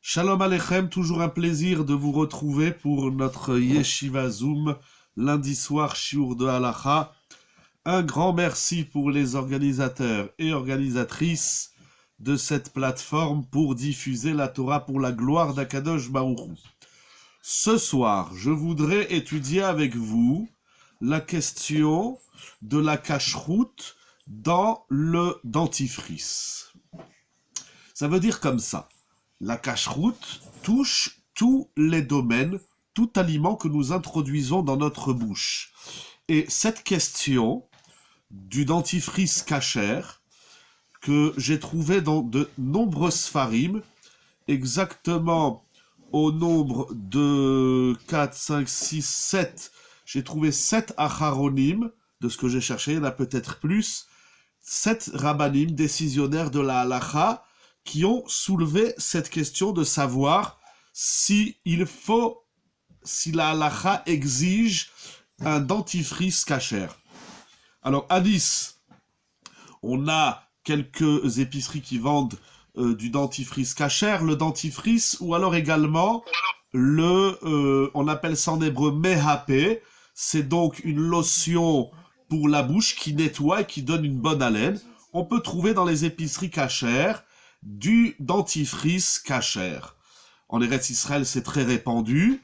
Shalom Aleichem, toujours un plaisir de vous retrouver pour notre Yeshiva Zoom, lundi soir, Shiur de Halacha. Un grand merci pour les organisateurs et organisatrices de cette plateforme pour diffuser la Torah pour la gloire d'Akadosh Baruch Hu. Ce soir, je voudrais étudier avec vous la question de la cacheroute dans le dentifrice. Ça veut dire comme ça. La cacheroute touche tous les domaines, tout aliment que nous introduisons dans notre bouche. Et cette question du dentifrice cachère, que j'ai trouvé dans de nombreux sfarim, exactement au nombre de 4, 5, 6, 7, j'ai trouvé 7 acharonim, de ce que j'ai cherché, il y en a peut-être plus, 7 rabbanim, décisionnaires de la halacha, qui ont soulevé cette question de savoir si la halacha exige un dentifrice cachère. Alors, à Nice, on a quelques épiceries qui vendent du dentifrice cachère, le dentifrice, ou alors également on appelle ça en hébreu mehapé, c'est donc une lotion pour la bouche qui nettoie et qui donne une bonne haleine. On peut trouver dans les épiceries cachères du dentifrice cachère. En Eretz Israël, c'est très répandu.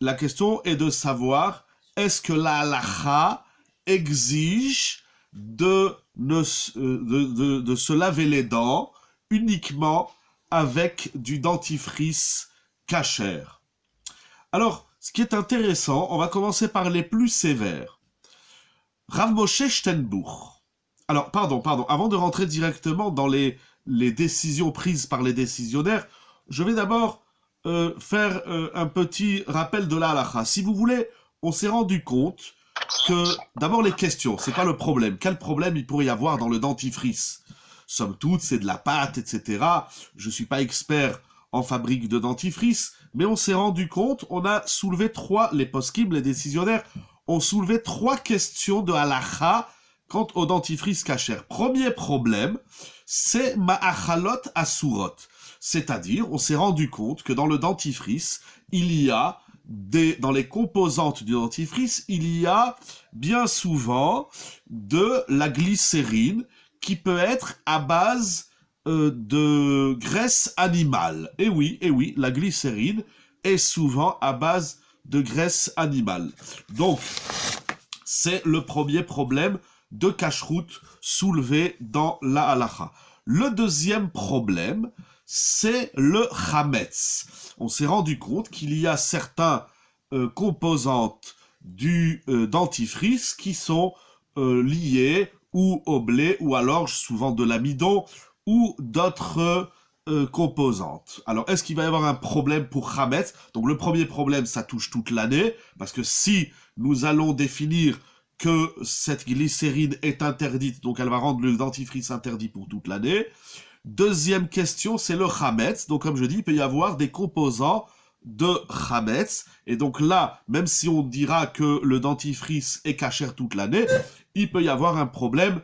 La question est de savoir, est-ce que la halacha exige de se laver les dents uniquement avec du dentifrice cachère? Alors, ce qui est intéressant, on va commencer par les plus sévères. Rav Moshe Steinbuch. Alors, pardon, avant de rentrer directement dans les décisions prises par les décisionnaires, je vais d'abord faire un petit rappel de la halacha. Si vous voulez, on s'est rendu compte que, d'abord les questions, c'est pas le problème. Quel problème il pourrait y avoir dans le dentifrice? Somme toute, c'est de la pâte, etc. Je suis pas expert en fabrique de dentifrice, mais on s'est rendu compte, on a soulevé les poskim, les décisionnaires, ont soulevé 3 questions de halacha quant au dentifrice cachère. Premier problème, c'est ma'achalot asurot. C'est-à-dire, on s'est rendu compte que dans le dentifrice, il y a dans les composantes du dentifrice, il y a bien souvent de la glycérine qui peut être à base de graisse animale. Et oui, la glycérine est souvent à base de graisse animale. Donc, c'est le premier problème de cacheroute soulevé dans la halacha. Le deuxième problème, c'est le chametz. On s'est rendu compte qu'il y a certains composantes du dentifrice qui sont liées ou au blé, ou alors souvent de l'amidon, ou d'autres composantes. Alors, est-ce qu'il va y avoir un problème pour chametz? Donc, le premier problème, ça touche toute l'année, parce que si nous allons définir que cette glycérine est interdite, donc elle va rendre le dentifrice interdit pour toute l'année. Deuxième question, c'est le chametz. Donc comme je dis, il peut y avoir des composants de chametz. Et donc là, même si on dira que le dentifrice est cachère toute l'année, il peut y avoir un problème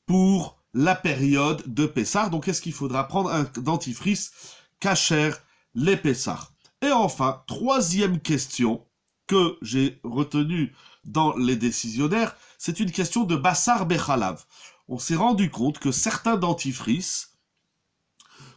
pour la période de Pessah. Donc est-ce qu'il faudra prendre un dentifrice cachère les Pessah? Et enfin, troisième question que j'ai retenue dans les décisionnaires, c'est une question de bassar bechalav. On s'est rendu compte que certains dentifrices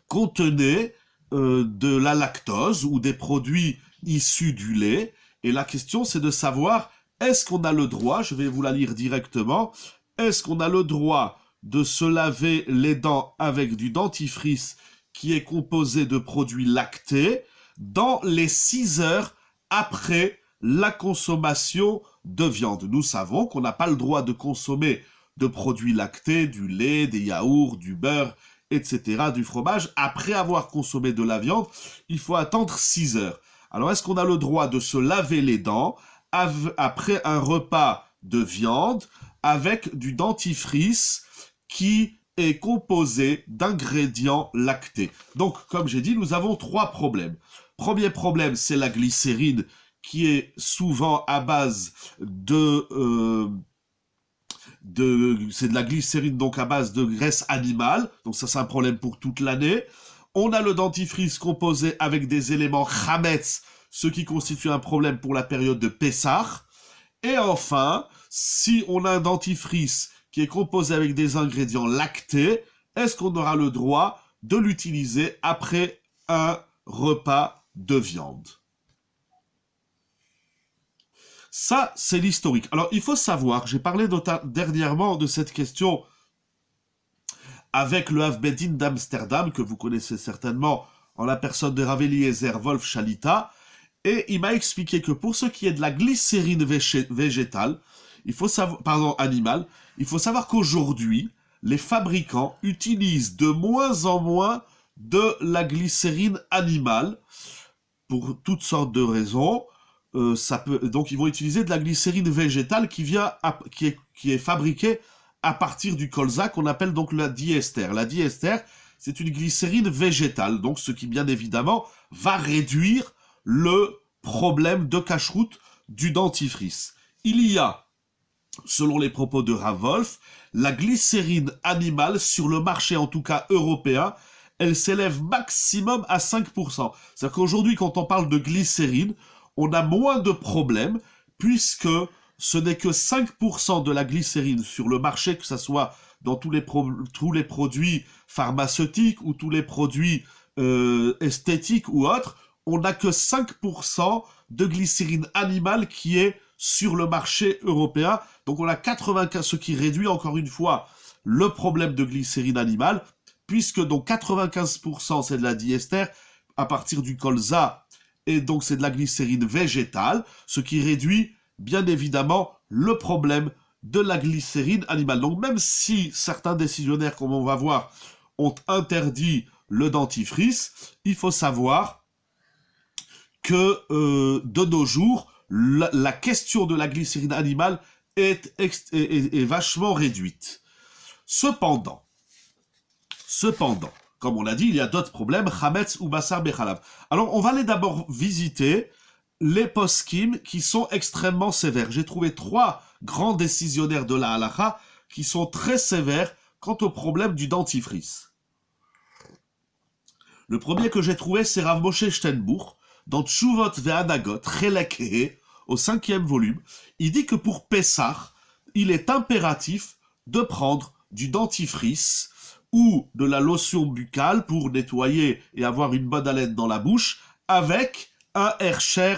contenaient de la lactose ou des produits issus du lait. Et la question, c'est de savoir, est-ce qu'on a le droit, je vais vous la lire directement, est-ce qu'on a le droit de se laver les dents avec du dentifrice qui est composé de produits lactés dans les 6 heures après la consommation de viande? Nous savons qu'on n'a pas le droit de consommer de produits lactés, du lait, des yaourts, du beurre, etc., du fromage. Après avoir consommé de la viande, il faut attendre 6 heures. Alors, est-ce qu'on a le droit de se laver les dents après un repas de viande avec du dentifrice qui est composé d'ingrédients lactés? Donc, comme j'ai dit, nous avons 3 problèmes. Premier problème, c'est la glycérine qui est souvent à base c'est de la glycérine donc à base de graisse animale, donc ça c'est un problème pour toute l'année. On a le dentifrice composé avec des éléments chametz, ce qui constitue un problème pour la période de Pessah. Et enfin, si on a un dentifrice qui est composé avec des ingrédients lactés, est-ce qu'on aura le droit de l'utiliser après un repas de viande? Ça, c'est l'historique. Alors, il faut savoir, j'ai parlé dernièrement de cette question avec le Hav Bedin d'Amsterdam, que vous connaissez certainement en la personne de Rav Eliezer Wolf Shalita, et il m'a expliqué que pour ce qui est de la glycérine végétale, animale, il faut savoir qu'aujourd'hui, les fabricants utilisent de moins en moins de la glycérine animale pour toutes sortes de raisons. Donc ils vont utiliser de la glycérine végétale qui est fabriquée à partir du colza qu'on appelle donc la diester. La diester, c'est une glycérine végétale, donc ce qui bien évidemment va réduire le problème de cache-route du dentifrice. Il y a, selon les propos de Rav Wolf, la glycérine animale sur le marché, en tout cas européen, elle s'élève maximum à 5%. C'est-à-dire qu'aujourd'hui, quand on parle de glycérine, on a moins de problèmes, puisque ce n'est que 5% de la glycérine sur le marché, que ce soit dans tous les produits pharmaceutiques ou tous les produits esthétiques ou autres, on n'a que 5% de glycérine animale qui est sur le marché européen. Donc on a 95, ce qui réduit encore une fois le problème de glycérine animale, puisque donc 95% c'est de la diester à partir du colza, et donc c'est de la glycérine végétale, ce qui réduit bien évidemment le problème de la glycérine animale. Donc même si certains décisionnaires, comme on va voir, ont interdit le dentifrice, il faut savoir que de nos jours, la question de la glycérine animale est vachement réduite. Cependant, comme on l'a dit, il y a d'autres problèmes, chametz ou basar bechalav. Alors, on va aller d'abord visiter les poskim qui sont extrêmement sévères. J'ai trouvé 3 grands décisionnaires de la halakha qui sont très sévères quant au problème du dentifrice. Le premier que j'ai trouvé, c'est Rav Moshe Steinbuch, dans Tshuvot ve'anagot, Chelek He, au 5e volume. Il dit que pour Pessah, il est impératif de prendre du dentifrice ou de la lotion buccale pour nettoyer et avoir une bonne haleine dans la bouche, avec un Hersher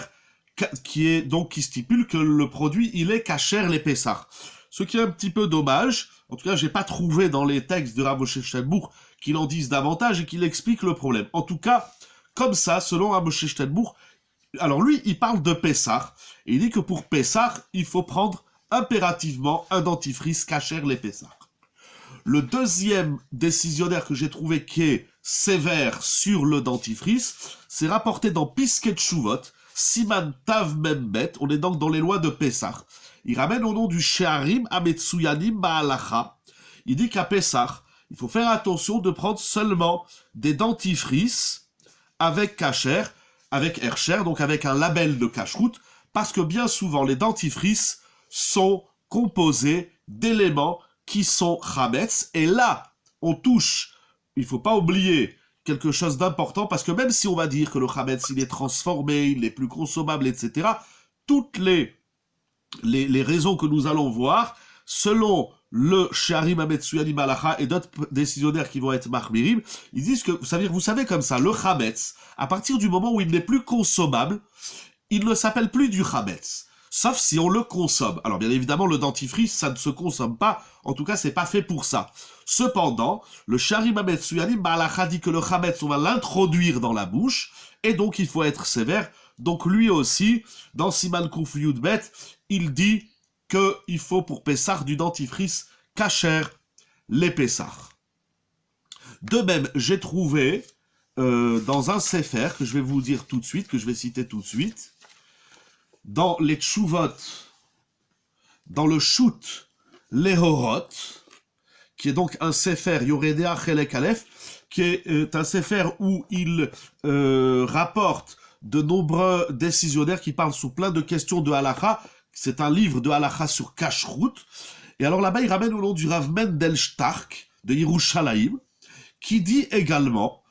qui stipule que le produit, il est kasher les Pessah. Ce qui est un petit peu dommage. En tout cas, j'ai pas trouvé dans les textes de Rav Moshe Steinbuch qu'il en dise davantage et qu'il explique le problème. En tout cas, comme ça, selon Rav Moshe Steinbuch, alors lui, il parle de Pessah, et il dit que pour Pessah, il faut prendre impérativement un dentifrice kasher les Pessah. Le deuxième décisionnaire que j'ai trouvé qui est sévère sur le dentifrice, c'est rapporté dans Pisket Shuvot, Siman Tav Membet, on est donc dans les lois de Pessah. Il ramène au nom du Sheharim Ametsuyanim Ba'alacha. Il dit qu'à Pessah, il faut faire attention de prendre seulement des dentifrices avec kasher, avec Hersher, donc avec un label de cache-route, parce que bien souvent les dentifrices sont composés d'éléments qui sont chametz, et là, on touche, il ne faut pas oublier quelque chose d'important, parce que même si on va dire que le chametz, il est transformé, il est plus consommable, etc., toutes les raisons que nous allons voir, selon le Sheharim Ametsuyanim Halacha et d'autres décisionnaires qui vont être Mahmirim, ils disent que, vous savez comme ça, le chametz, à partir du moment où il n'est plus consommable, il ne s'appelle plus du chametz. Sauf si on le consomme. Alors bien évidemment, le dentifrice, ça ne se consomme pas. En tout cas, c'est pas fait pour ça. Cependant, le Sheharim Ametsuyanim Halacha dit que le chametz, on va l'introduire dans la bouche, et donc il faut être sévère. Donc lui aussi, dans Siman Kuf Yud Bet, il dit qu'il faut pour Pessah du dentifrice kasher les Pessah. De même, j'ai trouvé dans un sefer, que je vais vous dire tout de suite, que je vais citer tout de suite, dans les Tshuvot, dans le Shoot Lehorot, qui est donc un sefer Yoredea Chelek Aleph, qui est un sefer où il rapporte de nombreux décisionnaires qui parlent sous plein de questions de halakha. C'est un livre de halakha sur cache-route. Et alors là-bas, il ramène au nom du Rav Mendel Stark de Yerushalayim, qui dit également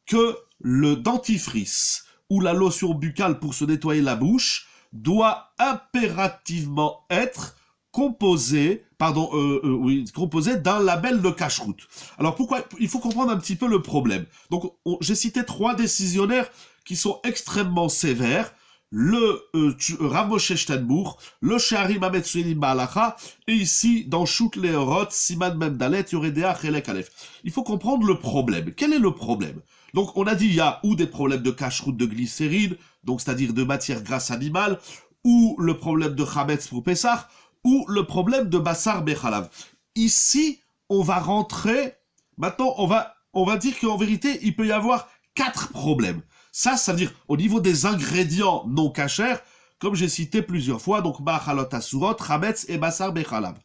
que le dentifrice ou la lotion buccale pour se nettoyer la bouche doit impérativement être composé d'un label de cacheroute. Alors pourquoi? Il faut comprendre un petit peu le problème. Donc j'ai cité 3 décisionnaires qui sont extrêmement sévères. Le Rav Moshe Steinbourg, le Sheharim Hametzuenim Ba'alacha, et ici, dans Shut Leorot, Siman Memdalet, Yoredea, Chelek Aleph. Il faut comprendre le problème. Quel est le problème? Donc, on a dit, il y a ou des problèmes de cacheroute de glycérine, donc c'est-à-dire de matière grasse animale, ou le problème de Chametz pour Pessah, ou le problème de Bassar Bechalav. Ici, on va rentrer, maintenant, on va dire qu'en vérité, il peut y avoir 4 problèmes. Ça veut dire, au niveau des ingrédients non cachers, comme j'ai cité plusieurs fois, donc Ma'achalot Asurot, Chametz et Bassar Bechalav.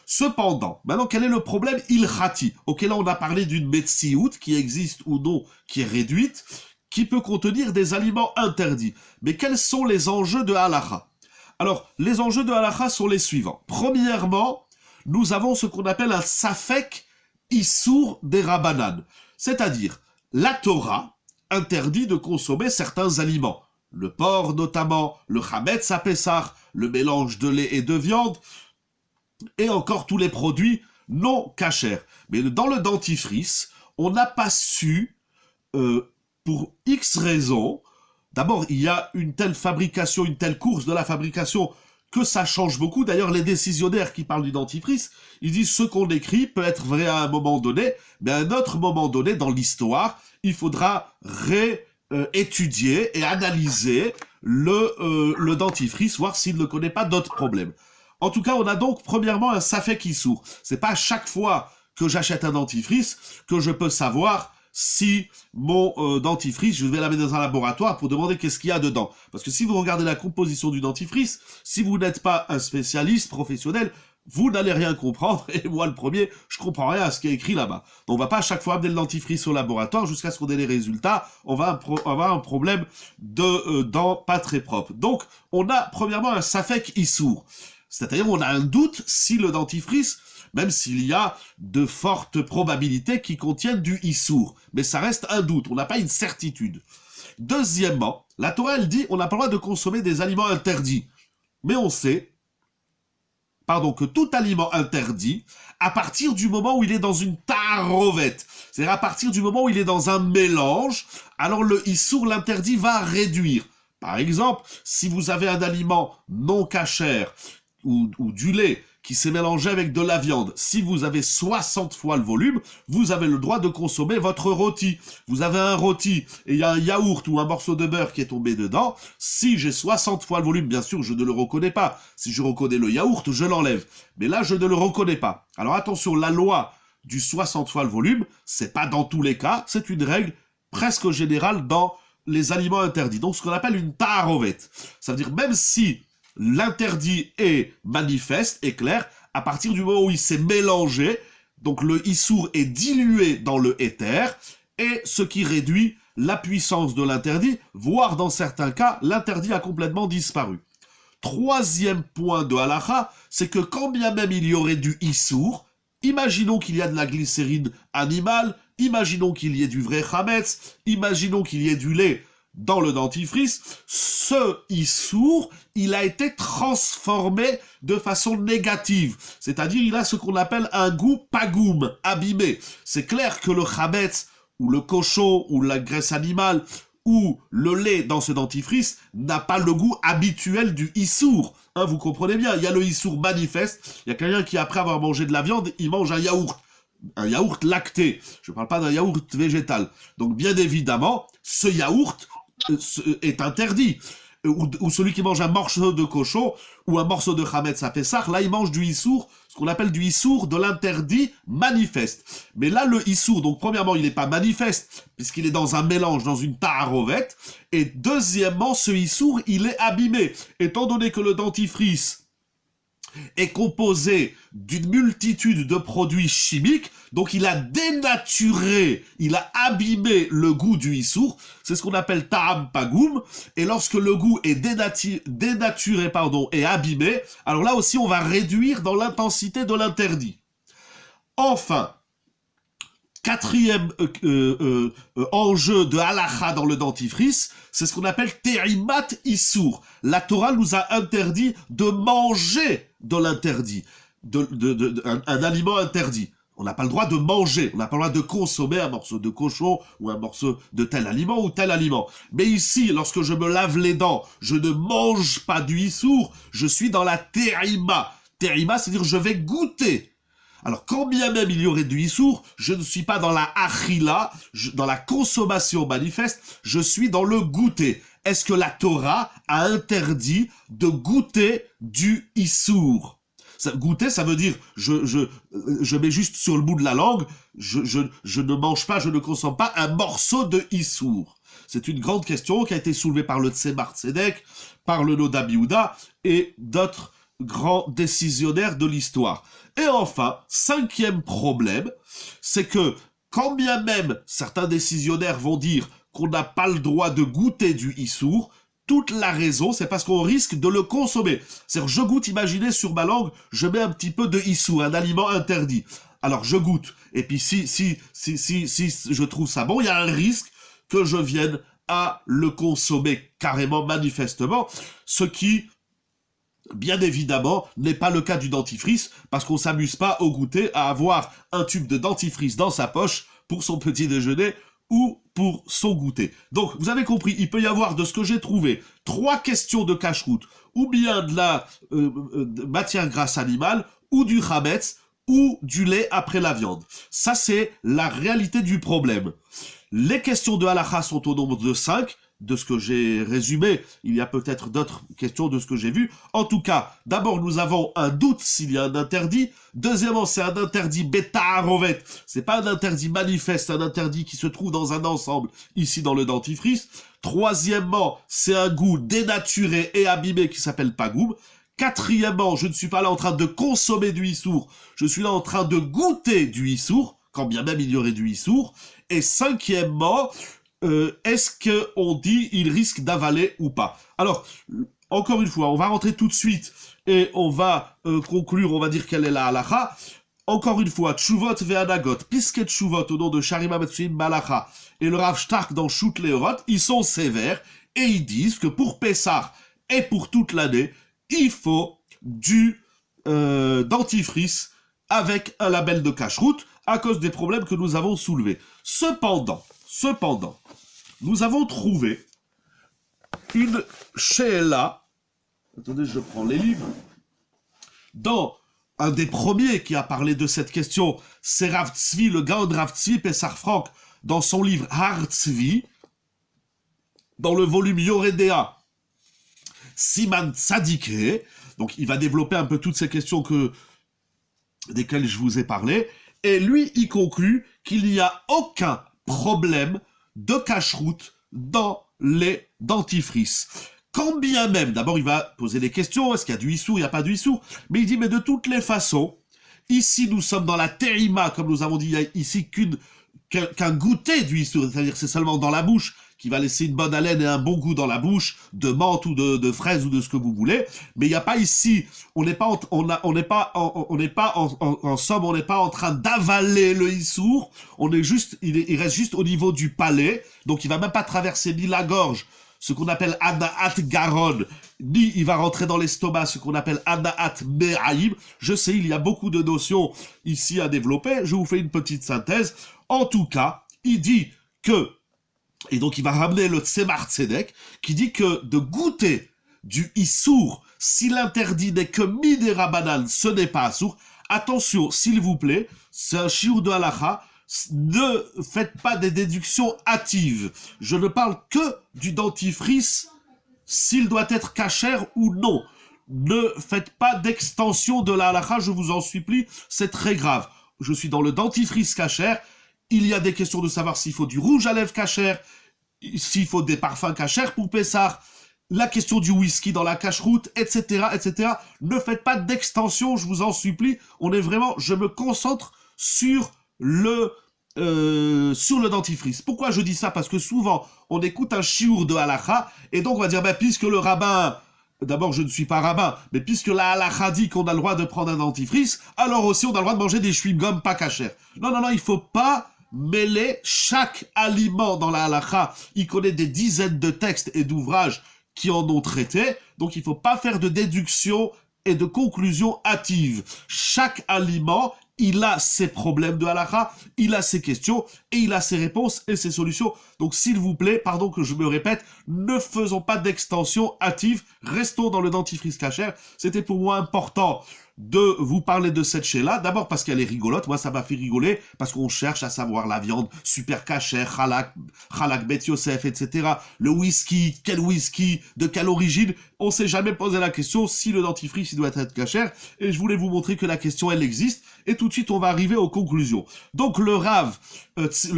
Cependant, maintenant, quel est le problème ilchati? Ok, là, on a parlé d'une metsiout qui existe ou non, qui est réduite, qui peut contenir des aliments interdits. Mais quels sont les enjeux de halacha? Alors, les enjeux de halacha sont les suivants. Premièrement, nous avons ce qu'on appelle un safek issour des rabanan. C'est-à-dire, la Torah interdit de consommer certains aliments. Le porc notamment, le chametz à Pessah, le mélange de lait et de viande, et encore tous les produits non cachers. Mais dans le dentifrice, on n'a pas su, pour X raisons, d'abord il y a une telle fabrication, une telle course de la fabrication, que ça change beaucoup. D'ailleurs, les décisionnaires qui parlent du dentifrice, ils disent ce qu'on écrit peut être vrai à un moment donné, mais à un autre moment donné dans l'histoire, il faudra étudier et analyser le dentifrice, voir s'il ne connaît pas d'autres problèmes. En tout cas, on a donc premièrement un safek issour. C'est pas à chaque fois que j'achète un dentifrice que je peux savoir si mon dentifrice, je vais la mettre dans un laboratoire pour demander qu'est-ce qu'il y a dedans. Parce que si vous regardez la composition du dentifrice, si vous n'êtes pas un spécialiste professionnel, vous n'allez rien comprendre, et moi le premier, je comprends rien à ce qui est écrit là-bas. Donc on va pas à chaque fois amener le dentifrice au laboratoire jusqu'à ce qu'on ait les résultats, on va avoir un problème de dents pas très propres. Donc on a premièrement un safek issour, c'est-à-dire on a un doute si le dentifrice, même s'il y a de fortes probabilités qui contiennent du issour, mais ça reste un doute, on n'a pas une certitude. Deuxièmement, la Torah elle dit on n'a pas le droit de consommer des aliments interdits, mais on sait que tout aliment interdit, à partir du moment où il est dans une tarovette, c'est-à-dire à partir du moment où il est dans un mélange, alors le issour, l'interdit, va réduire. Par exemple, si vous avez un aliment non cachère ou du lait qui s'est mélangé avec de la viande, si vous avez 60 fois le volume, vous avez le droit de consommer votre rôti. Vous avez un rôti et il y a un yaourt ou un morceau de beurre qui est tombé dedans, si j'ai 60 fois le volume, bien sûr, je ne le reconnais pas. Si je reconnais le yaourt, je l'enlève. Mais là, je ne le reconnais pas. Alors attention, la loi du 60 fois le volume, c'est pas dans tous les cas, c'est une règle presque générale dans les aliments interdits. Donc ce qu'on appelle une taharovette. Ça veut dire même si l'interdit est manifeste, est clair, à partir du moment où il s'est mélangé, donc le issour est dilué dans le éther, et ce qui réduit la puissance de l'interdit, voire dans certains cas, l'interdit a complètement disparu. Troisième point de halacha, c'est que quand bien même il y aurait du issour, imaginons qu'il y a de la glycérine animale, imaginons qu'il y ait du vrai chametz, imaginons qu'il y ait du lait dans le dentifrice, ce issour, il a été transformé de façon négative. C'est-à-dire, il a ce qu'on appelle un goût pagoum, abîmé. C'est clair que le chametz, ou le cochon, ou la graisse animale, ou le lait dans ce dentifrice n'a pas le goût habituel du issour. Hein, vous comprenez bien, il y a le issour manifeste, il y a quelqu'un qui, après avoir mangé de la viande, il mange un yaourt lacté. Je ne parle pas d'un yaourt végétal. Donc, bien évidemment, ce yaourt est interdit. Ou celui qui mange un morceau de cochon ou un morceau de chametz à Pessah, là il mange du issour, ce qu'on appelle du issour de l'interdit manifeste. Mais là le issour, donc premièrement il n'est pas manifeste puisqu'il est dans un mélange, dans une taharovette, et deuxièmement ce issour il est abîmé. Étant donné que le dentifrice est composé d'une multitude de produits chimiques, donc il a dénaturé, il a abîmé le goût du issour, c'est ce qu'on appelle ta'am pagoum, et lorsque le goût est dénaturé et abîmé, alors là aussi on va réduire dans l'intensité de l'interdit. Enfin, Quatrième enjeu de halakha dans le dentifrice, c'est ce qu'on appelle terimat issour. La Torah nous a interdit de manger de l'interdit, un aliment interdit. On n'a pas le droit de manger, on n'a pas le droit de consommer un morceau de cochon ou un morceau de tel aliment ou tel aliment. Mais ici, lorsque je me lave les dents, je ne mange pas du issour, je suis dans la terima. Terima, c'est-à-dire je vais goûter. Alors, quand bien même il y aurait du issour, je ne suis pas dans la achila, dans la consommation manifeste, je suis dans le goûter. Est-ce que la Torah a interdit de goûter du issour? Goûter, ça veut dire, je mets juste sur le bout de la langue, je ne mange pas, je ne consomme pas un morceau de issour. C'est une grande question qui a été soulevée par le Tzemar Tzedek, par le Noda Biouda et d'autres grands décisionnaires de l'histoire. Et enfin, cinquième problème, c'est que quand bien même certains décisionnaires vont dire qu'on n'a pas le droit de goûter du issour, toute la raison, c'est parce qu'on risque de le consommer. C'est-à-dire, je goûte, imaginez, sur ma langue, je mets un petit peu de issour, un aliment interdit. Alors, je goûte. Et puis, si je trouve ça bon, il y a un risque que je vienne à le consommer carrément, manifestement, ce qui, bien évidemment, n'est pas le cas du dentifrice, parce qu'on s'amuse pas au goûter à avoir un tube de dentifrice dans sa poche pour son petit déjeuner ou pour son goûter. Donc, vous avez compris, il peut y avoir, de ce que j'ai trouvé, 3 questions de cache-route, ou bien de la matière grasse animale, ou du chametz, ou du lait après la viande. Ça, c'est la réalité du problème. Les questions de halakha sont au nombre de 5, de ce que j'ai résumé. Il y a peut-être d'autres questions de ce que j'ai vu. En tout cas, d'abord, nous avons un doute s'il y a un interdit. Deuxièmement, c'est un interdit bêta-arovet. C'est pas un interdit manifeste, un interdit qui se trouve dans un ensemble, ici dans le dentifrice. Troisièmement, c'est un goût dénaturé et abîmé qui s'appelle pagoum. Quatrièmement, je ne suis pas là en train de consommer du issour, je suis là en train de goûter du issour, quand bien même il y aurait du issour. Et cinquièmement, est-ce qu'on dit il risque d'avaler ou pas? Alors, encore une fois, on va rentrer tout de suite et on va conclure, on va dire quelle est la halakha. Encore une fois, Tshuvot ve'anagot, Pisket Tshuvot au nom de Sharima Metsuim Malacha et le Rav Stark dans Shoot Leorot, ils sont sévères et ils disent que pour Pessah et pour toute l'année, il faut du dentifrice avec un label de cache-route à cause des problèmes que nous avons soulevés. Cependant, nous avons trouvé une she'ela, attendez, je prends les livres, dans un des premiers qui a parlé de cette question, c'est Rav Tzvi, le Gaon de Rav Tzvi Pessar Frank, dans son livre Har Tzvi, dans le volume Yoredea, Siman Tzadike, donc il va développer un peu toutes ces questions desquelles je vous ai parlé, et lui, il conclut qu'il n'y a aucun problème de cache-route dans les dentifrices. Quand bien même, d'abord il va poser des questions, est-ce qu'il y a du issour, il n'y a pas du issour, mais il dit, mais de toutes les façons, ici nous sommes dans la terima, comme nous avons dit, il n'y a ici qu'un goûter du issour, c'est-à-dire c'est seulement dans la bouche, qui va laisser une bonne haleine et un bon goût dans la bouche, de menthe ou de fraise ou de ce que vous voulez, mais il n'y a pas ici, on n'est pas en train d'avaler le issour, il reste juste au niveau du palais, donc il va même pas traverser ni la gorge, ce qu'on appelle Anaat Garonne, ni il va rentrer dans l'estomac, ce qu'on appelle Anaat Me'aim. Je sais, il y a beaucoup de notions ici à développer, je vous fais une petite synthèse. En tout cas, il dit que, et donc il va ramener le Tzemar Tzedek, qui dit que de goûter du issour, si l'interdit n'est que midera banane, ce n'est pas assour. Attention, s'il vous plaît, c'est un shiur de halakha, ne faites pas des déductions hâtives. Je ne parle que du dentifrice, s'il doit être cachère ou non. Ne faites pas d'extension de la halakha, je vous en supplie, c'est très grave. Je suis dans le dentifrice cachère, il y a des questions de savoir s'il faut du rouge à lèvres cachère, s'il faut des parfums cachères pour Pessah, la question du whisky dans la cache-route, etc., etc. Ne faites pas d'extension, je vous en supplie. Je me concentre sur le dentifrice. Pourquoi je dis ça? Parce que souvent, on écoute un chiour de halakha, et donc on va dire, puisque le rabbin, d'abord je ne suis pas rabbin, mais puisque la halakha dit qu'on a le droit de prendre un dentifrice, alors aussi on a le droit de manger des chewing-gums pas cachères. Non, il faut pas mêler chaque aliment dans la halakha. Il connaît des dizaines de textes et d'ouvrages qui en ont traité, donc il ne faut pas faire de déduction et de conclusion hâtive. Chaque aliment, il a ses problèmes de halakha, il a ses questions, et il a ses réponses et ses solutions. Donc s'il vous plaît, pardon que je me répète, ne faisons pas d'extension hâtive, restons dans le dentifrice kasher. C'était pour moi important de vous parler de cette chai-là, d'abord parce qu'elle est rigolote, moi ça m'a fait rigoler, parce qu'on cherche à savoir la viande, super kasher, halak, bet Yosef, etc. Le whisky, quel whisky, de quelle origine, on s'est jamais posé la question si le dentifrice il doit être kasher, et je voulais vous montrer que la question elle existe, et tout de suite on va arriver aux conclusions. Donc le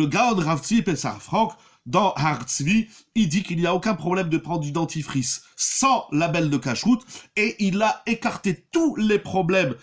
Gaon Rav Tzvi Pessah Franck, dans Har Tzvi, il dit qu'il n'y a aucun problème de prendre du dentifrice sans label de cache-route, et il a écarté tous les problèmes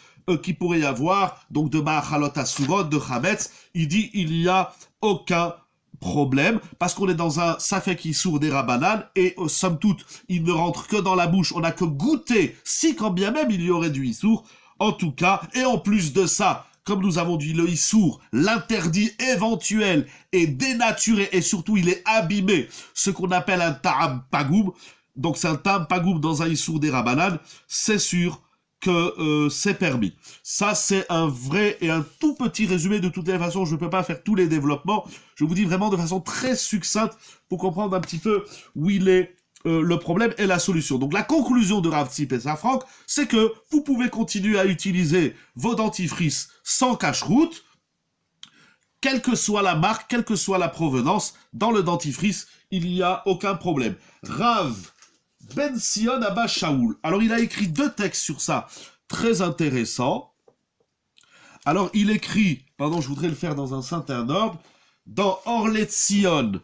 qu'il pourrait y avoir, donc de Ma'achalot Asurot, de Chametz. Il dit il n'y a aucun problème, parce qu'on est dans un Safek Issour des Rabbanan, et somme toute, il ne rentre que dans la bouche, on n'a que goûté, si quand bien même il y aurait du Issour, en tout cas, et en plus de ça, comme nous avons dit, le Issour, l'interdit éventuel est dénaturé et surtout il est abîmé, ce qu'on appelle un Ta'am Pagoum. Donc c'est un Ta'am Pagoum dans un Issour des Rabbanan, c'est sûr que c'est permis. Ça c'est un vrai et un tout petit résumé. De toutes les façons, je ne peux pas faire tous les développements. Je vous dis vraiment de façon très succincte pour comprendre un petit peu où il est le problème et la solution. Donc la conclusion de Rav Tzvi Pessah Franck, c'est que vous pouvez continuer à utiliser vos dentifrices sans cache-route, quelle que soit la marque, quelle que soit la provenance, dans le dentifrice, il n'y a aucun problème. Rav Ben Sion Abba Shaoul. Alors il a écrit 2 textes sur ça, très intéressants. Alors il écrit, pardon, je voudrais le faire dans un certain ordre, dans Orlet Sion,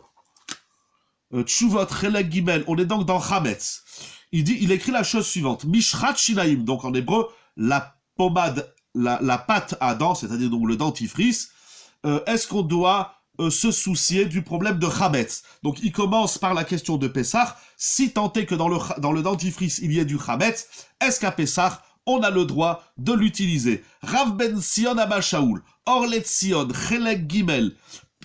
Tshuvot Chelek Gimel, on est donc dans Chametz. Il écrit la chose suivante. Mishrat Shinaim, donc en hébreu, la pommade, la pâte à dents, c'est-à-dire donc le dentifrice, est-ce qu'on doit se soucier du problème de Chametz? Donc il commence par la question de Pessah. Si tant est que dans le dentifrice il y ait du Chametz, est-ce qu'à Pessah, on a le droit de l'utiliser? Rav Ben Sion Abba Shaoul, Orlet Sion, Chelek Gimel,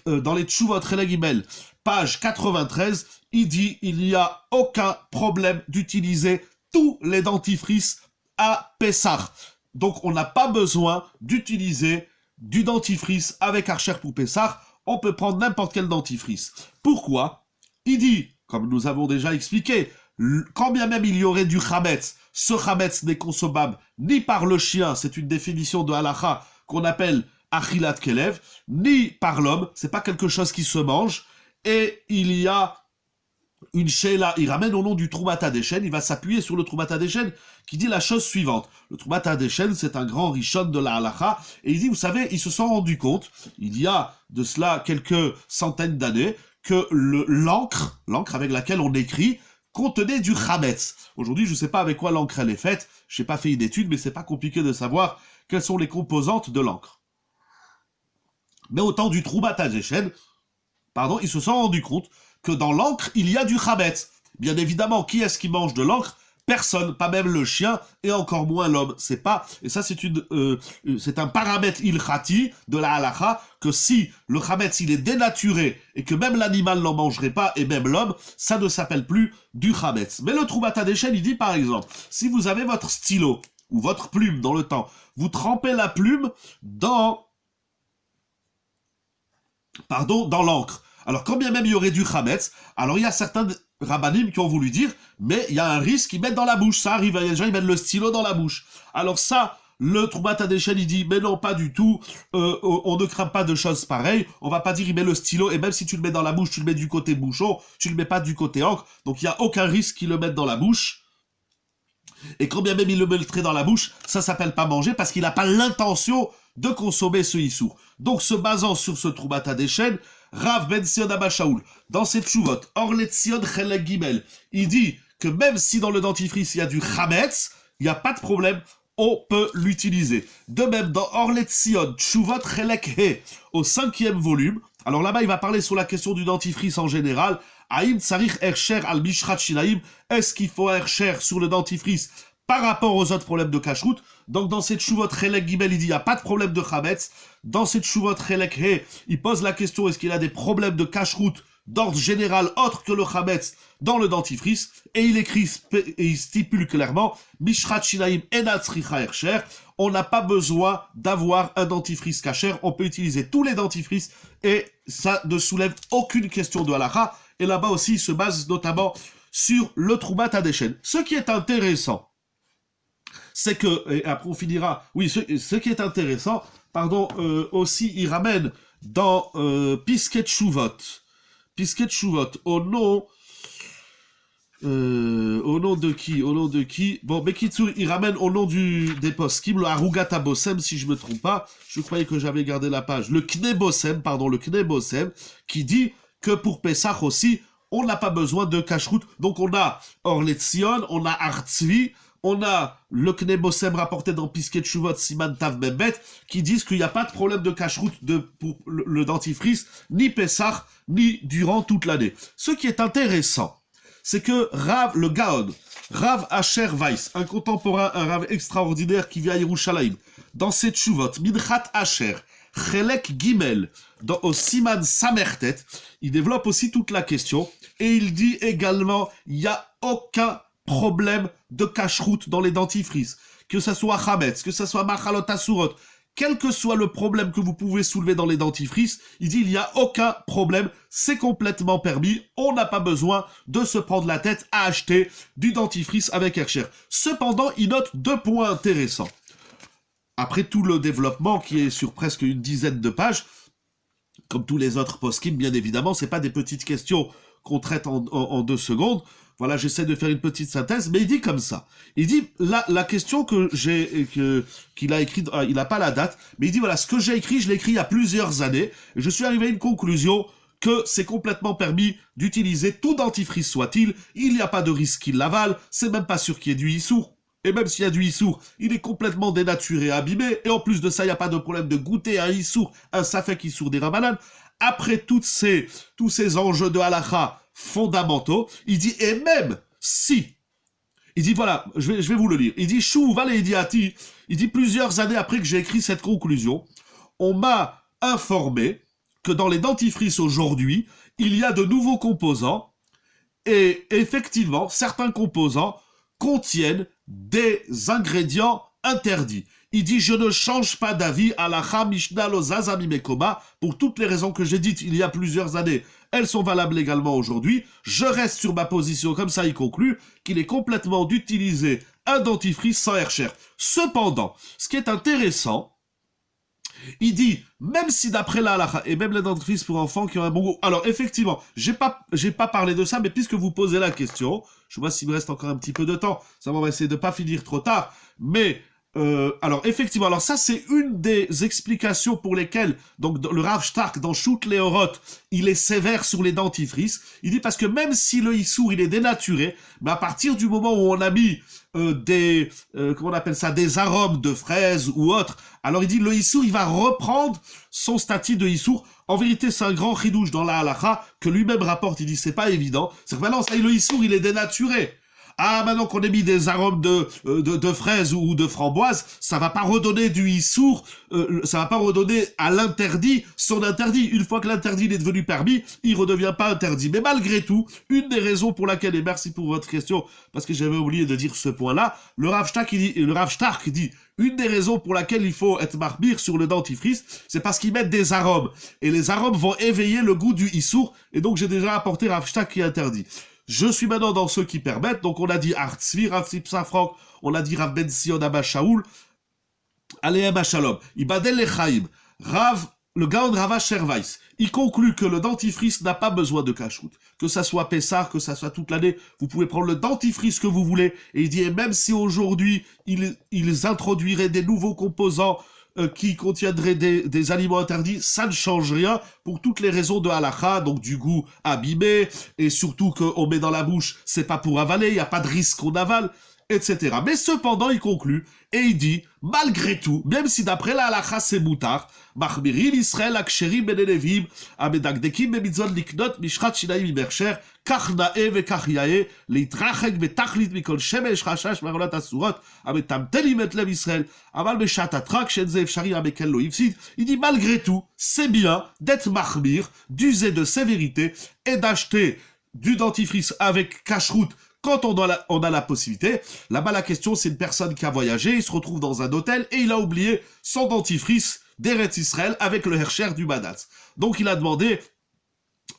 dans les Tshuvot Chelek Gimel, page 93, il dit il n'y a aucun problème d'utiliser tous les dentifrices à Pessah. Donc on n'a pas besoin d'utiliser du dentifrice avec Archer pour Pessah, on peut prendre n'importe quel dentifrice. Pourquoi? Il dit, comme nous avons déjà expliqué, quand bien même il y aurait du Chametz, ce Chametz n'est consommable ni par le chien, c'est une définition de halakha qu'on appelle Achilat Kelev, ni par l'homme, c'est pas quelque chose qui se mange. Et il y a une sheila, il ramène au nom du Troumat Hadeshen, il va s'appuyer sur le Troumat Hadeshen qui dit la chose suivante. Le Troumat Hadeshen, c'est un grand rishon de la halakha, et il dit, vous savez, ils se sont rendus compte, il y a de cela quelques centaines d'années, que l'encre avec laquelle on écrit, contenait du chametz. Aujourd'hui, je ne sais pas avec quoi l'encre elle est faite, je n'ai pas fait une étude, mais c'est pas compliqué de savoir quelles sont les composantes de l'encre. Mais au temps du Troumat Hadeshen, ils se sont rendus compte que dans l'encre, il y a du chametz. Bien évidemment, qui est-ce qui mange de l'encre? Personne, pas même le chien, et encore moins l'homme. Et ça, c'est un paramètre ilchati de la halakha, que si le chametz, il est dénaturé, et que même l'animal n'en mangerait pas, et même l'homme, ça ne s'appelle plus du chametz. Mais le Troumat Hadeshen, il dit par exemple, si vous avez votre stylo, ou votre plume dans le temps, vous trempez la plume dans l'encre. Alors, quand bien même il y aurait du chametz, alors il y a certains rabbanim qui ont voulu dire, mais il y a un risque qu'ils mettent dans la bouche. Ça arrive, il y a des gens, ils mettent le stylo dans la bouche. Alors ça, le Troumat Hadeshen, il dit, mais non, pas du tout, on ne craint pas de choses pareilles, on va pas dire, il met le stylo, et même si tu le mets dans la bouche, tu le mets du côté bouchon, tu le mets pas du côté encre, donc il n'y a aucun risque qu'ils le mettent dans la bouche. Et quand bien même il le mettrait dans la bouche, ça s'appelle pas manger, parce qu'il n'a pas l'intention de consommer ce issour. Donc, se basant sur ce Troumat Hadeshen, Rav Ben Sion Abba Shaoul, dans ses tshuvot, Orlet Sion Chelek Gimel, il dit que même si dans le dentifrice il y a du chametz, il n'y a pas de problème, on peut l'utiliser. De même, dans Orlet Sion, Tshuvot Chelek He, au 5e volume, alors là-bas il va parler sur la question du dentifrice en général, Aïm Tsarich Ercher al Mishrat Shinaim, est-ce qu'il faut Ercher sur le dentifrice par rapport aux autres problèmes de cacheroute. Donc dans cette chouvot Chelek Gimel, il dit il n'y a pas de problème de Chametz. Dans cette chouvot Chelek He, il pose la question est-ce qu'il y a des problèmes de cacheroute d'ordre général autre que le Chametz dans le dentifrice, et il écrit et il stipule clairement Mishrat Shinaim Enatzricha Hersher, on n'a pas besoin d'avoir un dentifrice kasher, on peut utiliser tous les dentifrices et ça ne soulève aucune question de halakha. Et là-bas aussi, il se base notamment sur le Troumat Hadeshen. Ce qui est intéressant, c'est que, et après on finira, oui, ce qui est intéressant, pardon, aussi il ramène dans Pisket Shuvot, au nom de qui Bon, Bekitsu, il ramène au nom des poskim, le Harugata Bossem, si je me trompe pas. Je croyais que j'avais gardé la page. Le Knebosem, qui dit que pour Pesach aussi, on n'a pas besoin de cacheroute. Donc on a Orletzion, on a Artzvi, on a le Knebosem rapporté dans Pisket Shuvot Siman Tav Membet, qui disent qu'il n'y a pas de problème de cacheroute pour le dentifrice, ni Pesach, ni durant toute l'année. Ce qui est intéressant, c'est que le Gaon, Rav Asher Weiss, un contemporain, un Rav extraordinaire qui vit à Yerushalayim, dans cette Shuvot, Minchat Asher, Chelek Gimel, au Siman Samertet, il développe aussi toute la question, et il dit également, il n'y a aucun problème de cacheroute dans les dentifrices, que ça soit Chametz, que ça soit Machalot Asurot, quel que soit le problème que vous pouvez soulever dans les dentifrices, il dit il n'y a aucun problème, c'est complètement permis, on n'a pas besoin de se prendre la tête à acheter du dentifrice avec Hersher. Cependant, il note 2 points intéressants. Après tout le développement qui est sur presque une dizaine de pages, comme tous les autres poskim, bien évidemment, c'est pas des petites questions qu'on traite en 2 secondes. Voilà, j'essaie de faire une petite synthèse, mais il dit comme ça. Il dit, la question qu'il a écrite, il n'a pas la date, mais il dit, voilà, ce que j'ai écrit, je l'ai écrit il y a plusieurs années, et je suis arrivé à une conclusion que c'est complètement permis d'utiliser tout dentifrice soit-il, il n'y a pas de risque qu'il l'avale, c'est même pas sûr qu'il y ait du issour, et même s'il y a du issour, il est complètement dénaturé, abîmé, et en plus de ça, il n'y a pas de problème de goûter un issour, un safek issour des ramanan. Après tous ces enjeux de halakha fondamentaux, il dit, et même si, il dit, voilà, je vais vous le lire, il dit, Chou Vale Idiati, il dit, plusieurs années après que j'ai écrit cette conclusion, on m'a informé que dans les dentifrices aujourd'hui, il y a de nouveaux composants, et effectivement, certains composants contiennent des ingrédients interdits. Il dit, je ne change pas d'avis à la Mishnah Lozazami Mekoma pour toutes les raisons que j'ai dites il y a plusieurs années. Elles sont valables également aujourd'hui. Je reste sur ma position, comme ça il conclut, qu'il est complètement d'utiliser un dentifrice sans Hersher. Cependant, ce qui est intéressant, il dit, même si d'après la halakha, et même les dentifrices pour enfants qui ont un bon goût. Alors, effectivement, j'ai pas parlé de ça, mais puisque vous posez la question, je vois s'il me reste encore un petit peu de temps, ça va essayer de pas finir trop tard, mais, alors, effectivement, alors ça, c'est une des explications pour lesquelles, donc, le Rav Stark, dans Shoot Leorot, il est sévère sur les dentifrices. Il dit parce que même si le issour, il est dénaturé, mais à partir du moment où on a mis comment on appelle ça, des arômes de fraises ou autres, alors il dit le issour, il va reprendre son statut de issour. En vérité, c'est un grand chidouche dans la halakha que lui-même rapporte. Il dit c'est pas évident. C'est que maintenant, ça, le issour, il est dénaturé. Ah, maintenant qu'on a mis des arômes de fraises ou de framboises, ça va pas redonner du issour, ça va pas redonner à l'interdit son interdit. Une fois que l'interdit est devenu permis, il redevient pas interdit. Mais malgré tout, une des raisons pour laquelle, et merci pour votre question, parce que j'avais oublié de dire ce point-là, le Rav Stark dit, une des raisons pour laquelle il faut être marbir sur le dentifrice, c'est parce qu'ils mettent des arômes. Et les arômes vont éveiller le goût du issour, et donc j'ai déjà apporté Rav Stark qui est interdit. Je suis maintenant dans ceux qui permettent, donc on a dit Artzvi, Rav Tzipsa Franck, on a dit Rav Ben Sion Abba Shaoul, Alehem Shalom, Ibadel Lechaim, le Gaon Rav Asher Weiss, il conclut que le dentifrice n'a pas besoin de cacheroute, que ça soit Pessah, que ça soit toute l'année, vous pouvez prendre le dentifrice que vous voulez, et il dit, et même si aujourd'hui, ils introduiraient des nouveaux composants qui contiendraient des aliments interdits, ça ne change rien pour toutes les raisons de halakha, donc du goût abîmé, et surtout qu'on met dans la bouche, c'est pas pour avaler, il n'y a pas de risque qu'on avale. etc. Mais cependant, il conclut et il dit, malgré tout, même si d'après la halakha c'est moutar, Machmirim Israël aksherim ben elevim, amedakdekim bemitzvot liknot mishchat shinaim imercher, kach nae vekach yae, leitrachek betachlit mikol shemesh chashash marolat asurot, ametamtelim et lev Israël, aval beshat atrak shenze efshari amekel lo yifsid. Il dit, malgré tout, c'est bien d'être machmir, d'user de sévérité et d'acheter du dentifrice avec cacheroute quand on a la possibilité. Là-bas, la question, c'est une personne qui a voyagé, il se retrouve dans un hôtel et il a oublié son dentifrice d'Eretz Israël avec le Hercher du Badatz. Donc, il a demandé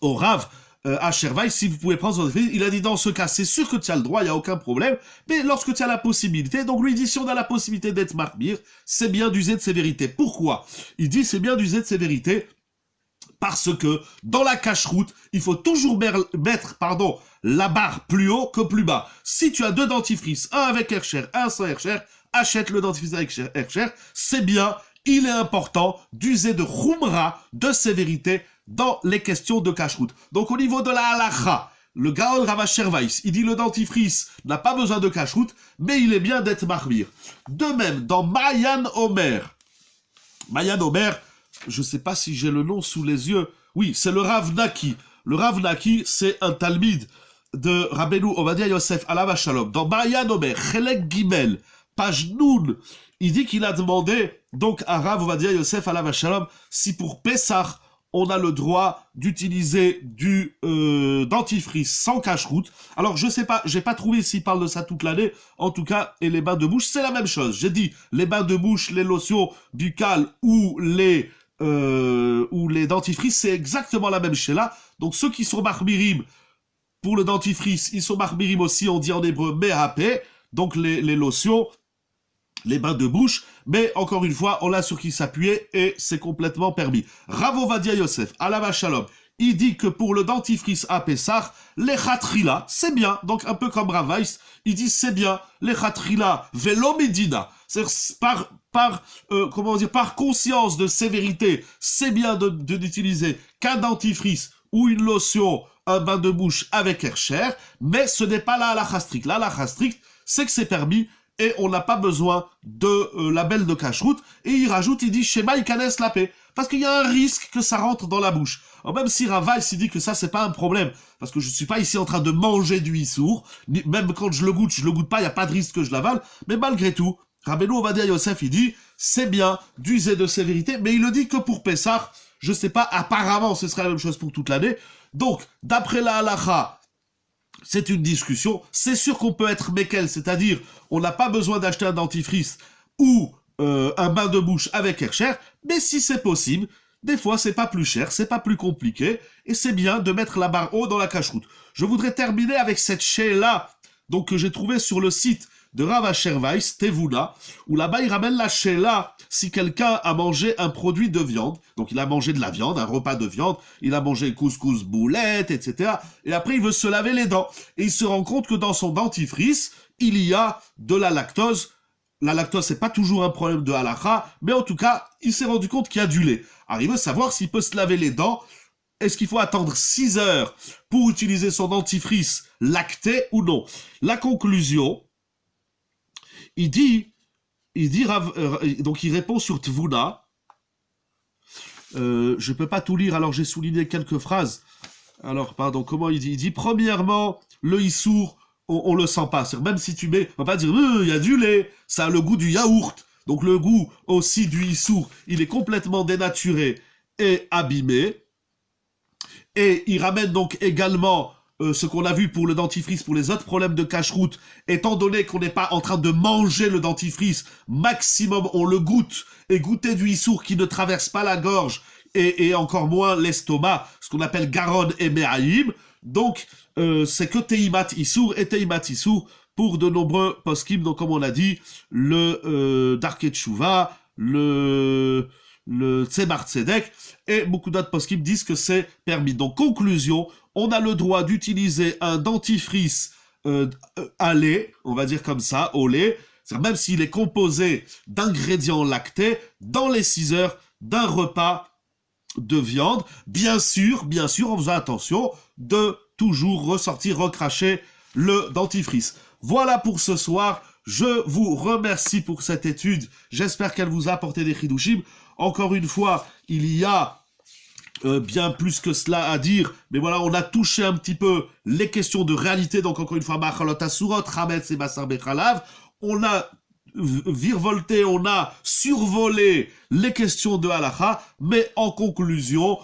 au Rav à Shervaï si vous pouvez prendre son dentifrice. Il a dit, dans ce cas, c'est sûr que tu as le droit, il n'y a aucun problème, mais lorsque tu as la possibilité, donc lui dit, si on a la possibilité d'être marmire, c'est bien d'user de sévérité. Pourquoi? Il dit, c'est bien d'user de sévérité parce que dans la cache-route, il faut toujours mettre la barre plus haut que plus bas. Si tu as deux dentifrices, un avec Hercher, un sans Hercher, achète le dentifrice avec Hercher. C'est bien, il est important d'user de khumra, de sévérité, dans les questions de cache-route. Donc au niveau de la halakha, le Gaon Rav Asher Weiss, il dit le dentifrice n'a pas besoin de cache-route, mais il est bien d'être marmire. De même, dans Mayan Omer, je ne sais pas si j'ai le nom sous les yeux. Oui, c'est le Rav Naki. Le Rav Naki, c'est un talmid de Rabbeinu Ovadia Yosef Alav Shalom. Dans Mayan Omer, Chelek Gimel, page Noun, il dit qu'il a demandé donc à Rav Ovadia Yosef Alav Shalom si pour Pessah, on a le droit d'utiliser du dentifrice sans cache-route. Alors, je sais pas, j'ai pas trouvé s'il parle de ça toute l'année. En tout cas, et les bains de bouche, c'est la même chose. J'ai dit, les bains de bouche, les lotions buccales ou les dentifrices, c'est exactement la même là. Donc, ceux qui sont marmirim pour le dentifrice, ils sont marmirim aussi, on dit en hébreu, mehapé. Donc, les lotions, les bains de bouche, mais encore une fois, on l'a sur qui s'appuyer et c'est complètement permis. Rav Ovadia Yosef, Alav Shalom, il dit que pour le dentifrice à Pessah, les chatrila, c'est bien. Donc un peu comme Rav Weiss, il dit c'est bien. Les chatrila, velo medina, c'est-à-dire par conscience de sévérité, c'est bien d'utiliser qu'un dentifrice ou une lotion, un bain de bouche avec Hercher, mais ce n'est pas la halakha stricte. La halakha stricte, c'est que c'est permis et on n'a pas besoin de label de cache-route. Et il rajoute, il dit, Shema Ikanes la paix. Parce qu'il y a un risque que ça rentre dans la bouche. Alors même si Rav Weiss, il dit que ça, c'est pas un problème. Parce que je suis pas ici en train de manger du issour. Même quand je le goûte pas, il n'y a pas de risque que je l'avale. Mais malgré tout, Rabbeinu Ovadia Yosef, il dit, c'est bien d'user de sévérité, mais il le dit que pour Pessah, je sais pas, apparemment, ce serait la même chose pour toute l'année. Donc, d'après la halakha, c'est une discussion. C'est sûr qu'on peut être mekel, c'est-à-dire on n'a pas besoin d'acheter un dentifrice ou un bain de bouche avec Hercher, mais si c'est possible, des fois c'est pas plus cher, c'est pas plus compliqué, et c'est bien de mettre la barre haut dans la cache-route. Je voudrais terminer avec cette chez-là, donc que j'ai trouvé sur le site de Rav Asher Weiss, Tevuna, où là-bas il ramène la chéla si quelqu'un a mangé un produit de viande, donc il a mangé de la viande, un repas de viande, il a mangé couscous, boulettes, etc. Et après il veut se laver les dents. Et il se rend compte que dans son dentifrice, il y a de la lactose. La lactose, c'est pas toujours un problème de halakha, mais en tout cas, il s'est rendu compte qu'il y a du lait. Alors il veut savoir s'il peut se laver les dents. Est-ce qu'il faut attendre 6 heures pour utiliser son dentifrice lacté ou non? La conclusion, il dit donc il répond sur Tvuna. Je peux pas tout lire, alors j'ai souligné quelques phrases. Alors, pardon, comment il dit? Il dit, premièrement, le issour, on le sent pas. Même si tu mets, on va pas dire, il y a du lait, ça a le goût du yaourt. Donc le goût aussi du issour, il est complètement dénaturé et abîmé. Et il ramène donc également ce qu'on a vu pour le dentifrice, pour les autres problèmes de cache-route, étant donné qu'on n'est pas en train de manger le dentifrice, maximum on le goûte, et goûter du issour qui ne traverse pas la gorge, et encore moins l'estomac, ce qu'on appelle garonne et méhaïm. Donc, c'est que Teimat Issour et Teimat Issour pour de nombreux poskim, donc comme on a dit, le Darke Tshuva, le Tzemar Tzedek, et beaucoup d'autres poskim disent que c'est permis. Donc, conclusion, on a le droit d'utiliser un dentifrice à lait, on va dire comme ça, au lait, même s'il est composé d'ingrédients lactés, dans les 6 heures d'un repas de viande, bien sûr, en faisant attention de toujours ressortir, recracher le dentifrice. Voilà pour ce soir. Je vous remercie pour cette étude. J'espère qu'elle vous a apporté des chidushim. Encore une fois, il y a bien plus que cela à dire, mais voilà, on a touché un petit peu les questions de réalité, donc encore une fois, Machalot Asurot, Hametz et Basar Bechalav, on a virevolté, on a survolé les questions de Halacha, mais en conclusion,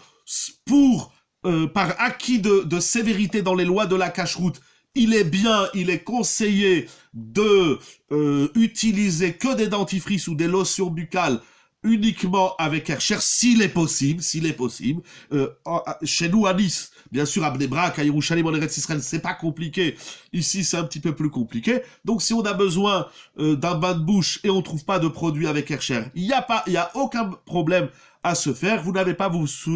par acquis de sévérité dans les lois de la cacheroute, il est conseillé de utiliser que des dentifrices ou des lotions buccales uniquement avec Hercher, s'il est possible. Chez nous, à Nice, bien sûr, à Bnei-Brak, à Yerushalayim, en Eretz Israël, c'est pas compliqué. Ici, c'est un petit peu plus compliqué. Donc, si on a besoin d'un bain de bouche et on trouve pas de produit avec Hercher, il y a aucun problème à se faire. Vous n'avez pas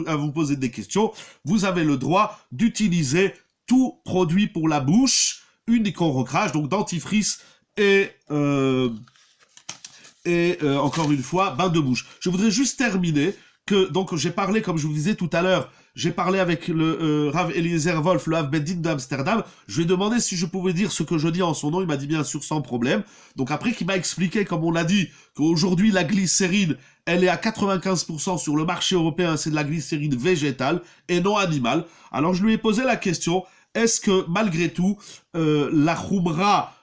à vous poser des questions. Vous avez le droit d'utiliser tout produit pour la bouche, uniquement recrage, donc dentifrice et encore une fois, bain de bouche. Je voudrais juste terminer que, donc, j'ai parlé, comme je vous disais tout à l'heure, j'ai parlé avec le Rav Eliezer Wolf, le Rav Bedin d'Amsterdam. Je lui ai demandé si je pouvais dire ce que je dis en son nom. Il m'a dit bien sûr sans problème. Donc après qu'il m'a expliqué, comme on l'a dit, qu'aujourd'hui la glycérine, elle est à 95% sur le marché européen, c'est de la glycérine végétale et non animale. Alors je lui ai posé la question, est-ce que malgré tout, la Khumra,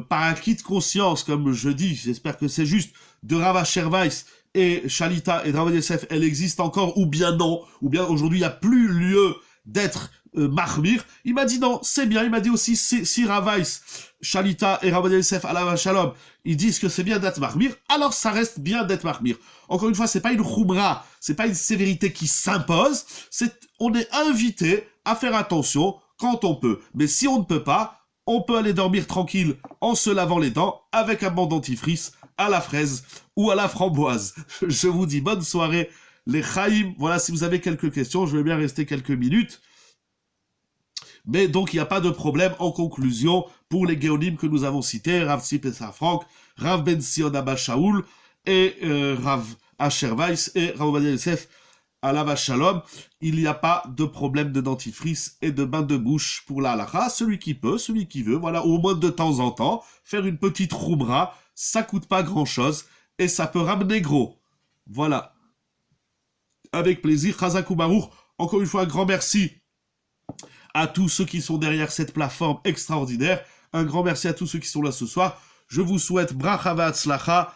par acquis de conscience, comme je dis, j'espère que c'est juste, de Rav Asher Weiss et Shalita et Rav Yosef, elle existe encore, ou bien non, ou bien aujourd'hui il n'y a plus lieu d'être Mahmir. Il m'a dit non, c'est bien. Il m'a dit aussi, si Rav Weiss, Shalita et Rav Yosef, Alav Shalom, ils disent que c'est bien d'être Mahmir, alors ça reste bien d'être Mahmir. Encore une fois, c'est pas une khumra, c'est pas une sévérité qui s'impose, on est invité à faire attention quand on peut. Mais si on ne peut pas, on peut aller dormir tranquille en se lavant les dents avec un bon dentifrice à la fraise ou à la framboise. Je vous dis bonne soirée, les Chaïm. Voilà, si vous avez quelques questions, je vais bien rester quelques minutes. Mais donc, il n'y a pas de problème en conclusion pour les Géonim que nous avons cités, Rav Tzip et Franck, Rav Ben Sion Abba Shaoul et Rav Asher Weiss et Rav Ovadia Yosef Alav Shalom. Il n'y a pas de problème de dentifrice et de bain de bouche pour la halakha. Celui qui peut, celui qui veut, voilà, au moins de temps en temps, faire une petite khoumra, ça coûte pas grand-chose et ça peut ramener gros. Voilà. Avec plaisir, Chazak Baruch. Encore une fois, un grand merci à tous ceux qui sont derrière cette plateforme extraordinaire. Un grand merci à tous ceux qui sont là ce soir. Je vous souhaite bracha v'atzlacha.